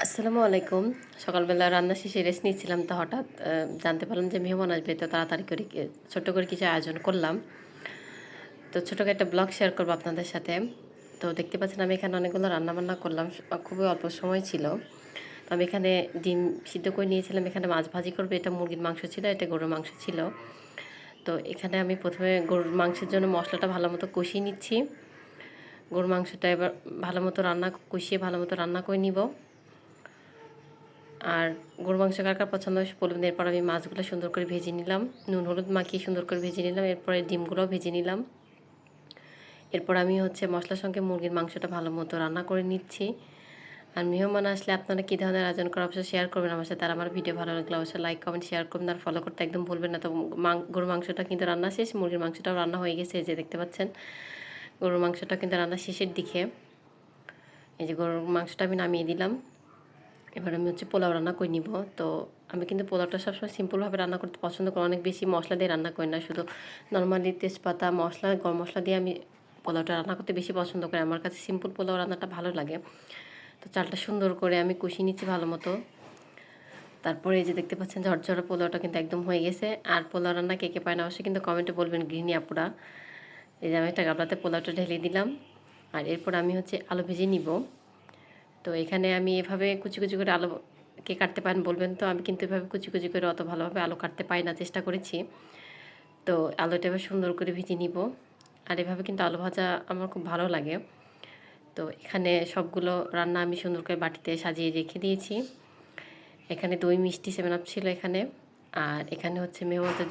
আসসালামু আলাইকুম। সকালবেলা রান্না শেষে রেস্ট নিচ্ছিলাম, তো হঠাৎ জানতে পারলাম যে মেহমান আসবে, তো তাড়াতাড়ি করে ছোট্ট করে কিছু আয়োজন করলাম। তো ছোট করে একটা ব্লগ শেয়ার করবো আপনাদের সাথে। তো দেখতে পাচ্ছেন আমি এখানে অনেকগুলো রান্নাবান্না করলাম, খুবই অল্প সময় ছিল। তো আমি এখানে ডিম সিদ্ধ করে নিয়েছিলাম, এখানে মাছ ভাজি করবো, এটা মুরগির মাংস ছিল, এটা গরুর মাংস ছিল। তো এখানে আমি প্রথমে গরুর মাংসের জন্য মশলাটা ভালো মতো কষিয়ে নিচ্ছি। গরুর মাংসটা এবার ভালো মতো কষিয়ে ভালো মতো রান্না করে নিব। আর গরুর মাংস কার কার পছন্দ বলবেন। এরপর আমি মাছগুলো সুন্দর করে ভেজে নিলাম, নুন হলুদ মাখিয়ে সুন্দর করে ভেজে নিলাম। এরপরে ডিমগুলোও ভেজে নিলাম। এরপর আমি মশলার সঙ্গে মুরগির মাংসটা ভালো মতো রান্না করে নিচ্ছি। আর মেহমান আসলে আপনারা কী ধরনের আয়োজন করা অবশ্যই শেয়ার করবেন আমার সাথে। আর আমার ভিডিও ভালো লাগলে অবশ্যই লাইক কমেন্ট শেয়ার করবেন, আর ফলো করতে একদম ভুলবেন না। তো গরুর মাংসটা কিন্তু রান্না শেষ, মুরগির মাংসটাও রান্না হয়ে গেছে। এই যে দেখতে পাচ্ছেন গরুর মাংসটা কিন্তু রান্না শেষের দিকে। এই যে গরুর মাংসটা আমি নামিয়ে দিলাম। এবার আমি পোলাও রান্না করে নিব। তো আমি কিন্তু পোলাওটা সবসময় সিম্পলভাবে রান্না করতে পছন্দ করি, অনেক বেশি মশলা দিয়ে রান্না করি না, শুধু নর্মালি তেজপাতা মশলা গরম মশলা দিয়ে আমি পোলাওটা রান্না করতে বেশি পছন্দ করি। আমার কাছে সিম্পল পোলাও রান্নাটা ভালো লাগে। তো চালটা সুন্দর করে আমি কষিয়ে নিচ্ছি ভালো মতো। তারপরে এই যে দেখতে পাচ্ছেন ঝরঝরা পোলাওটা কিন্তু একদম হয়ে গেছে। আর পোলাও রান্না কে কে পায় না অবশ্যই কিন্তু কমেন্টে বলবেন গৃহিণী আপুরা। এই যে আমি একটা গামলাতে পোলাওটা ঢেলে দিলাম। আর এরপর আমি আলু ভেজে নিব। তো এখানে আমি এভাবে কুচি কুচি করে আলু কে কাটতে পারেন বলবেন। তো আমি কিন্তু এভাবে কুচি কুচি করে অত ভালোভাবে আলু কাটতে পারি না, চেষ্টা করেছি। তো আলুটা এবার সুন্দর করে ভেজে নিব। আর এভাবে কিন্তু আলু ভাজা আমার খুব ভালো লাগে। তো এখানে সবগুলো রান্না আমি সুন্দর করে বাটিতে সাজিয়ে রেখে দিয়েছি। এখানে দই মিষ্টি 7 আপ ছিল এখানে। আর এখানে মেহমানদের